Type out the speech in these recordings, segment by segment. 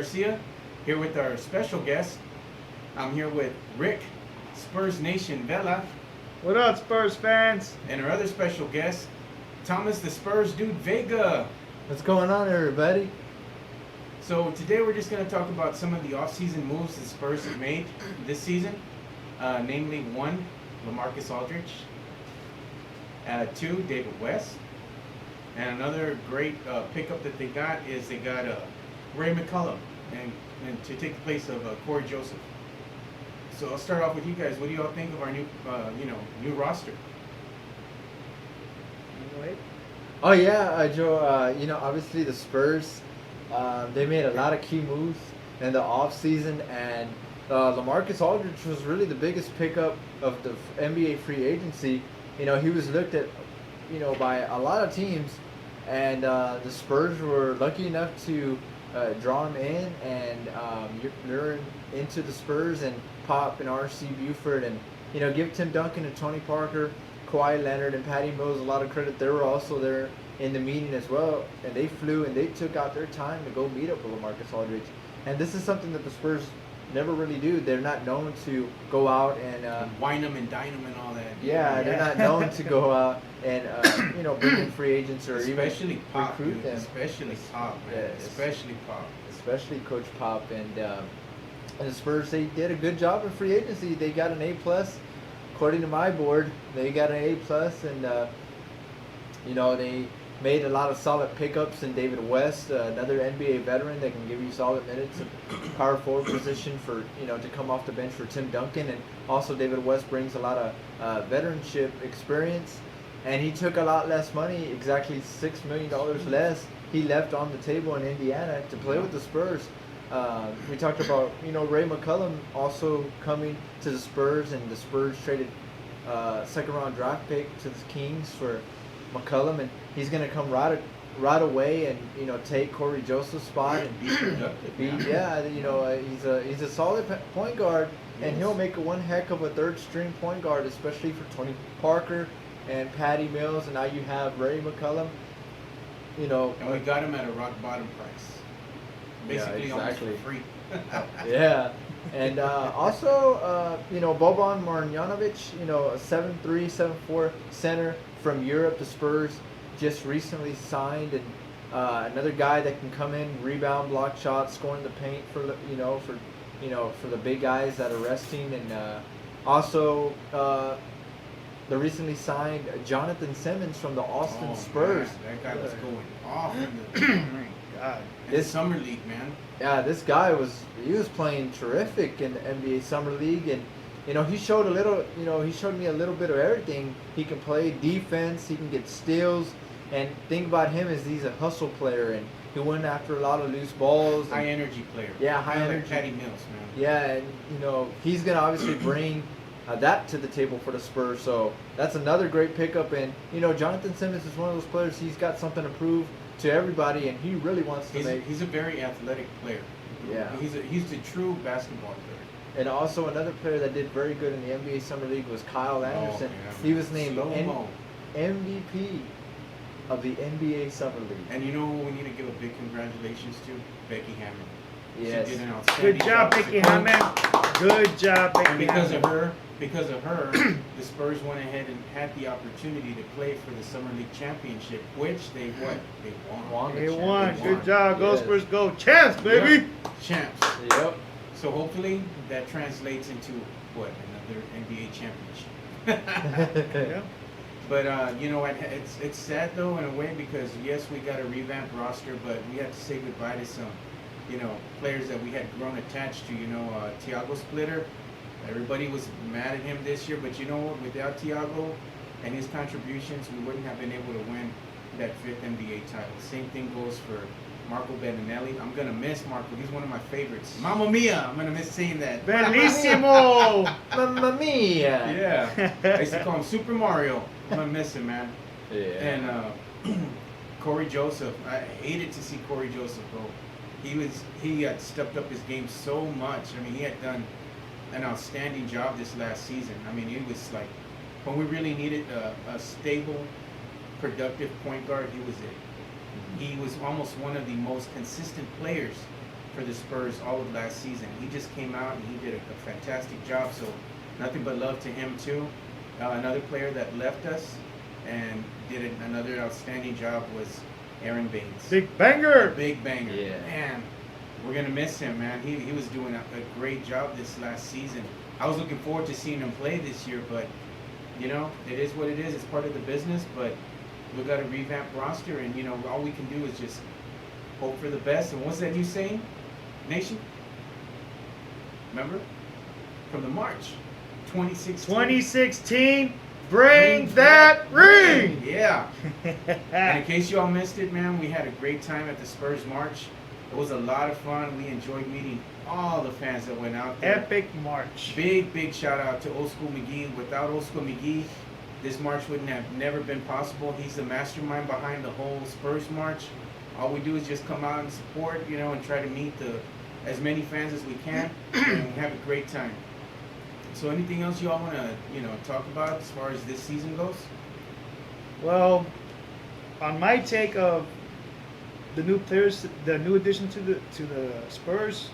Garcia, here with our special guest. I'm here with Rick, Spurs Nation Vela, What up, Spurs fans? and our other special guest, Thomas the Spurs Dude Vega. What's going on, everybody? So today we're just going to talk about some of the off-season moves the Spurs have made this season. Namely, one, LaMarcus Aldridge. Two, David West. And another great pickup that they got is they got Ray McCollum and to take the place of Corey Joseph. So I'll start off with you guys. What do you all think of our new roster? Wait. Oh yeah, Joe. Obviously the Spurs, they made a lot of key moves in the off season, and LaMarcus Aldridge was really the biggest pickup of the NBA free agency. He was looked at, by a lot of teams, and the Spurs were lucky enough to draw him in and lure him into the Spurs and Pop and R.C. Buford and give Tim Duncan and Tony Parker, Kawhi Leonard and Patty Mills a lot of credit. They were also there in the meeting as well, and they flew and they took out their time to go meet up with LaMarcus Aldridge. And this is something that the Spurs never really do. They're not known to go out and wine them and dine them and all that. yeah, they're not known to go out and bring in free agents or especially even Pop, recruit dude. them. Especially Pop, man. Yeah, especially Pop. Especially Coach Pop and the Spurs. They did a good job in free agency. They got an A+. According to my board, they got an A+, and they made a lot of solid pickups in David West, another NBA veteran that can give you solid minutes in power forward position for to come off the bench for Tim Duncan, and also David West brings a lot of veteranship experience, and he took a lot less money, exactly $6 million less. He left on the table in Indiana to play with the Spurs. We talked about Ray McCollum also coming to the Spurs, and the Spurs traded second round draft pick to the Kings for McCollum, and he's going to come right away and take Corey Joseph's spot and Be productive. He's a solid point guard, and he'll make one heck of a third string point guard, especially for Tony Parker and Patty Mills, and now you have Ray McCollum. And we got him at a rock bottom price. Basically, Yeah, almost exactly. for free. Yeah, and also Boban Marjanovic, a 7'3", 7'4" center from Europe. The Spurs just recently signed, and another guy that can come in, rebound, block shots, score in the paint for the big guys that are resting, and also the recently signed Jonathan Simmons from the Austin Spurs. Man, that guy was going off in the God. this summer league, man. Yeah, this guy was playing terrific in the NBA Summer League, and he showed me a little bit of everything. He can play defense, he can get steals, and think about him as he's a hustle player, and he went after a lot of loose balls. High energy player. Yeah, high Kinda energy. Like Patty Mills, man. Yeah, and he's gonna obviously bring that to the table for the Spurs. So that's another great pickup, and Jonathan Simmons is one of those players. He's got something to prove to everybody, and he really wants to make. He's a very athletic player. Yeah. He's a true basketball player. And also another player that did very good in the NBA Summer League was Kyle Anderson. man. He was named Slow-mo. MVP of the NBA Summer League. And who we need to give a big congratulations to? Becky Hammond. Yes. She did an outstanding Good job, as a Becky coach. Hammond. Good job, Becky And because Hammond. of her, the Spurs went ahead and had the opportunity to play for the Summer League Championship, which they won. They the won. championship. Good job. Go Yes. Spurs, go. Champs, baby. Champs. Yep. So hopefully that translates into another NBA championship. Yeah. But it's sad though in a way, because yes, we got a revamped roster, but we had to say goodbye to some players that we had grown attached to. Thiago Splitter. Everybody was mad at him this year, but without Thiago and his contributions, we wouldn't have been able to win that 5th NBA title. Same thing goes for Marco Bellinelli. I'm gonna miss Marco. He's one of my favorites. Mamma mia! I'm gonna miss saying that. Bellissimo. Mamma mia! Yeah. I used to call him Super Mario. I'm gonna miss him, man. Yeah. And Corey Joseph. I hated to see Corey Joseph go. He had stepped up his game so much. I mean, he had done an outstanding job this last season. I mean, it was like when we really needed a stable, productive point guard, he was it. He was almost one of the most consistent players for the Spurs all of last season. He just came out and he did a fantastic job. So nothing but love to him too. Another player that left us and did another outstanding job was Aaron Baines. Big banger. Big banger. Yeah. Man, we're gonna miss him, man. He was doing a great job this last season. I was looking forward to seeing him play this year, but you know, it is what it is. It's part of the business, but we've got a revamped roster, and you know, all we can do is just hope for the best. And what's that new saying, Nation? Remember? From the March 2016. 2016, bring that ring. Yeah. And in case you all missed it, man, we had a great time at the Spurs March. It was a lot of fun. We enjoyed meeting all the fans that went out there. Epic march. Big shout out to Skool Magee. Without Skool Magee, this march wouldn't have never been possible. He's the mastermind behind the whole Spurs March. All we do is just come out and support, you know, and try to meet as many fans as we can and have a great time. So anything else you all want to, you know, talk about as far as this season goes? Well, on my take of the new players, the new addition to the Spurs,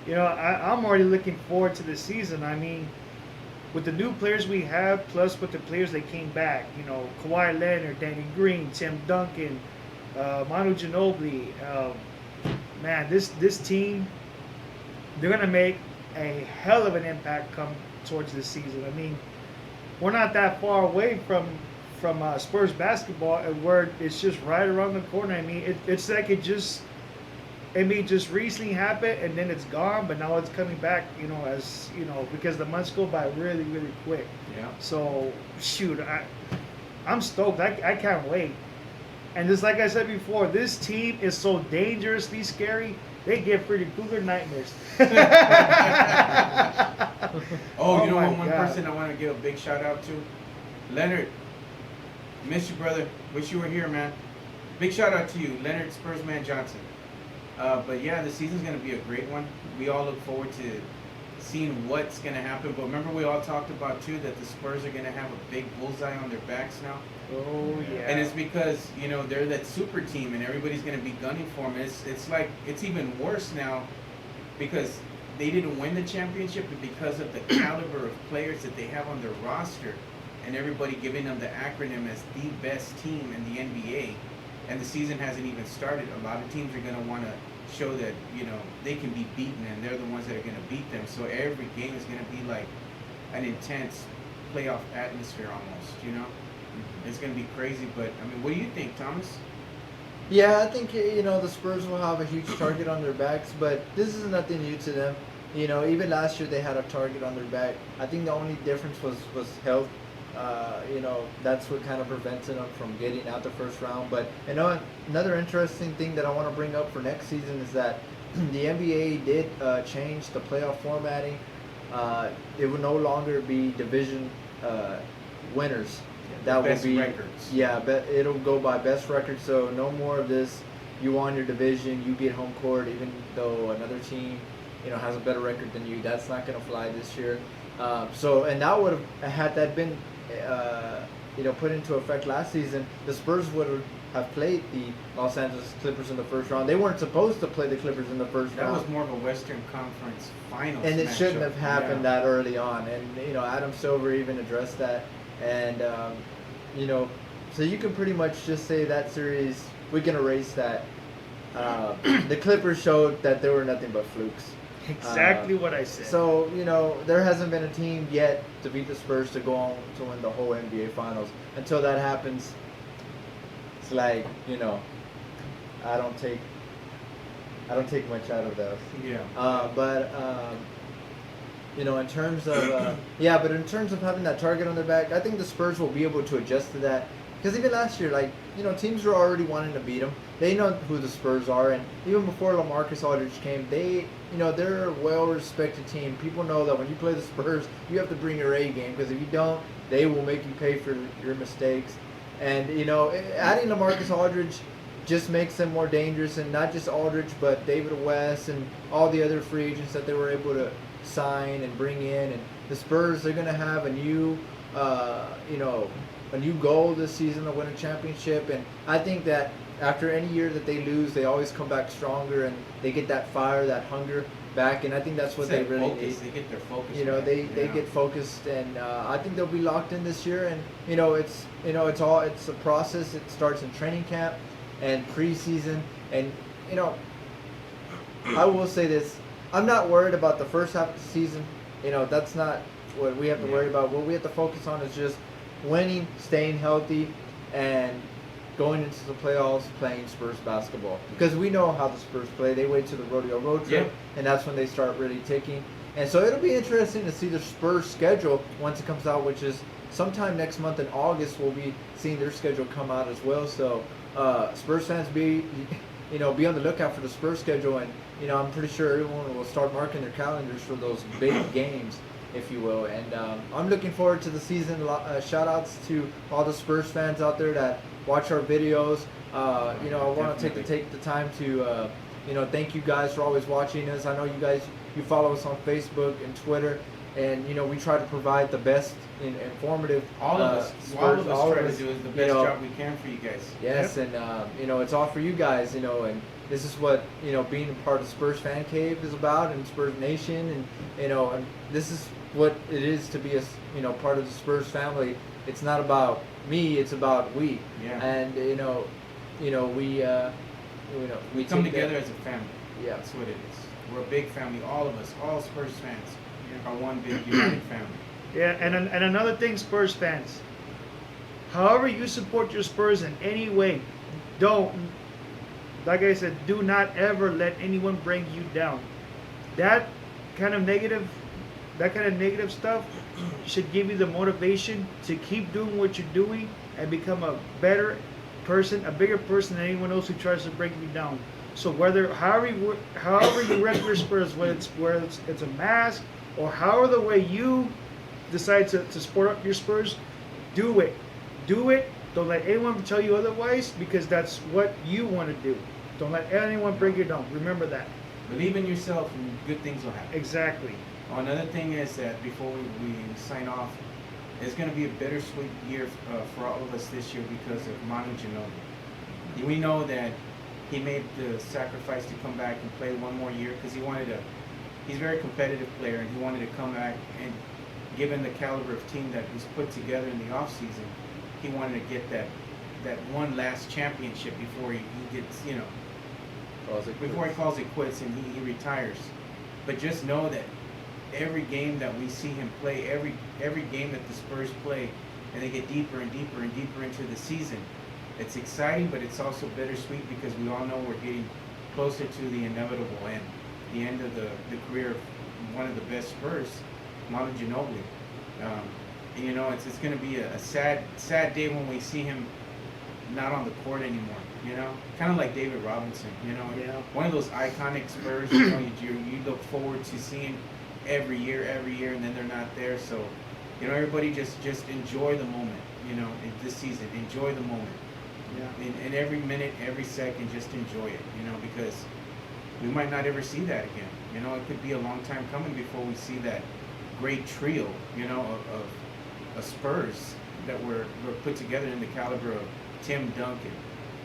you know, I'm already looking forward to the season. I mean, with the new players we have, plus with the players that came back, you know, Kawhi Leonard, Danny Green, Tim Duncan, Manu Ginobili, man, this team, they're gonna make a hell of an impact come towards this season. I mean, we're not that far away from Spurs basketball, and where it's just right around the corner. I mean, it's like it may just recently happen and then it's gone, but now it's coming back, you know, as you know, because the months go by really quick. Yeah. So shoot, I'm stoked. I can't wait. And just like I said before, this team is so dangerously scary. They give Freddy Krueger nightmares. Oh, you know my what? One God. person I want to give a big shout out to, Leonard. Miss you, brother. Wish you were here, man. Big shout out to you, Leonard Spursman Johnson. But yeah, the season's gonna be a great one. We all look forward to seeing what's gonna happen. But remember, we all talked about too that the Spurs are gonna have a big bullseye on their backs now. Oh yeah. And it's because, you know, they're that super team and everybody's going to be gunning for them. It's like, it's even worse now because they didn't win the championship, but because of the caliber of players that they have on their roster and everybody giving them the acronym as the best team in the NBA, and the season hasn't even started. A lot of teams are going to want to show that, you know, they can be beaten and they're the ones that are going to beat them. So every game is going to be like an intense playoff atmosphere almost, you know? It's going to be crazy, but, I mean, what do you think, Thomas? Yeah, I think, you know, the Spurs will have a huge target on their backs, but this is nothing new to them. You know, even last year they had a target on their back. I think the only difference was health. You know, that's what kind of prevented them from getting out the first round. But, you know, another interesting thing that I want to bring up for next season is that the NBA did change the playoff formatting. It will no longer be division winners. That best will be records. Yeah, but it'll go by best record. So no more of this. You won your division, you get home court, even though another team, you know, has a better record than you. That's not going to fly this year. So, and that would have, had that been, you know, put into effect last season, the Spurs would have played the Los Angeles Clippers in the first round. They weren't supposed to play the Clippers in the first round. That was more of a Western Conference Finals And it shouldn't matchup. have happened that early on. And, you know, Adam Silver even addressed that. And, you know, so you can pretty much just say that series, we can erase that. The Clippers showed that they were nothing but flukes. Exactly what I said. So, you know, there hasn't been a team yet to beat the Spurs to go on to win the whole NBA Finals. Until that happens, it's like, you know, I don't take much out of those. Yeah. But you know, in terms of but in terms of having that target on their back, I think the Spurs will be able to adjust to that. Because even last year, like, you know, teams were already wanting to beat them. They know who the Spurs are, and even before LaMarcus Aldridge came, they, you know, they're a well-respected team. People know that when you play the Spurs, you have to bring your A game, because if you don't, they will make you pay for your mistakes. And, you know, adding LaMarcus Aldridge just makes them more dangerous, and not just Aldridge, but David West and all the other free agents that they were able to sign and bring in. And the Spurs, they're going to have a new, you know, a new goal this season to win a championship. And I think that after any year that they lose, they always come back stronger and they get that fire, that hunger back, and I think that's what It's they that really focus. need. They get their focus. You know, back, they you know? get focused, and I think they'll be locked in this year. And it's a process. It starts in training camp and preseason, and I will say this: I'm not worried about the first half of the season. That's not what we have to worry about. What we have to focus on is just winning, staying healthy, and going into the playoffs playing Spurs basketball. Because we know how the Spurs play. They wait to the rodeo road trip, and that's when they start really ticking. And so it'll be interesting to see the Spurs schedule once it comes out, which is sometime next month in August. We'll be seeing their schedule come out as well. So Spurs fans, be on the lookout for the Spurs schedule, and I'm pretty sure everyone will start marking their calendars for those big games, if you will. And I'm looking forward to the season. Shout outs to all the Spurs fans out there that watch our videos. I want to take the time to thank you guys for always watching us. I know you follow us on Facebook and Twitter, and we try to provide the best and informative. All of us try to do the best job we can for you guys. Yes, and it's all for you guys. And this is what being a part of Spurs Fan Cave is about, and Spurs Nation, and this is what it is to be a part of the Spurs family. It's not about me; it's about we. Yeah. And we come take together that. as a family. Yeah. That's what it is. We're a big family. All of us, all Spurs fans, are one big united family. Yeah, and another thing, Spurs fans. However you support your Spurs in any way, like I said, do not ever let anyone bring you down. That kind of negative stuff should give you the motivation to keep doing what you're doing and become a better person, a bigger person than anyone else who tries to bring you down. So however you rep your Spurs, whether it's a mask or however the way you decide to support up your Spurs, do it. Don't let anyone tell you otherwise, because that's what you want to do. Don't let anyone bring you down. Remember that. Believe in yourself, and good things will happen. Exactly. Another thing is that before we sign off, it's going to be a bittersweet year for all of us this year because of Manu Ginobili. We know that he made the sacrifice to come back and play one more year because he's a very competitive player, and he wanted to come back, and given the caliber of team that was put together in the offseason, he wanted to get that one last championship before he gets, before he calls it quits and he retires. But just know that every game that we see him play, every game that the Spurs play, and they get deeper and deeper and deeper into the season, it's exciting, but it's also bittersweet because we all know we're getting closer to the inevitable end, the end of the career of one of the best Spurs, Manu Ginobili. It's going to be a sad day when we see him not on the court anymore. Kind of like David Robinson. One of those iconic Spurs. You look forward to seeing every year, and then they're not there. So, everybody just enjoy the moment. In this season, enjoy the moment. Yeah. In every minute, every second, just enjoy it. Because we might not ever see that again. It could be a long time coming before we see that great trio. Of Spurs that were put together in the caliber of Tim Duncan,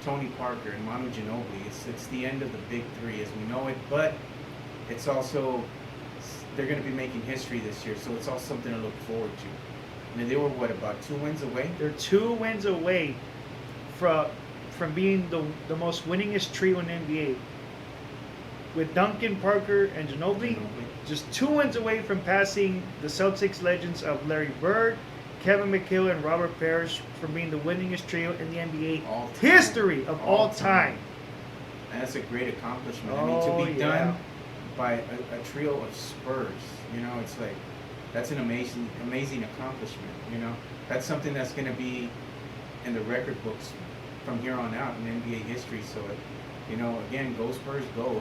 Tony Parker, and Manu Ginobili. It's the end of the big three as we know it, but it's also, they're going to be making history this year, so it's all something to look forward to. They were about 2 wins away? They're 2 wins away from being the most winningest trio in the NBA. With Duncan, Parker, and Ginobili, just 2 wins away from passing the Celtics legends of Larry Bird, Kevin McHale, and Robert Parrish for being the winningest trio in the NBA history of all time. And that's a great accomplishment. To be done by a trio of Spurs, it's like, that's an amazing accomplishment. That's something that's going to be in the record books from here on out in NBA history. So, again, go Spurs, go.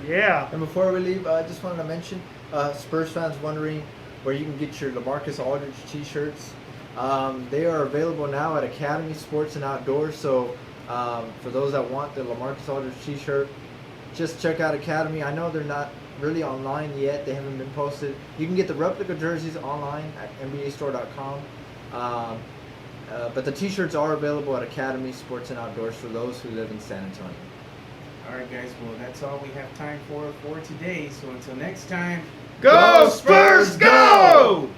Yeah. And before we leave, I just wanted to mention, Spurs fans wondering where you can get your LaMarcus Aldridge t-shirts. They are available now at Academy Sports and Outdoors. So for those that want the LaMarcus Aldridge t-shirt, just check out Academy. I know they're not really online yet. They haven't been posted. You can get the replica jerseys online at NBAstore.com. But the T-shirts are available at Academy Sports and Outdoors for those who live in San Antonio. All right, guys. Well, that's all we have time for today. So until next time, Go Spurs, go!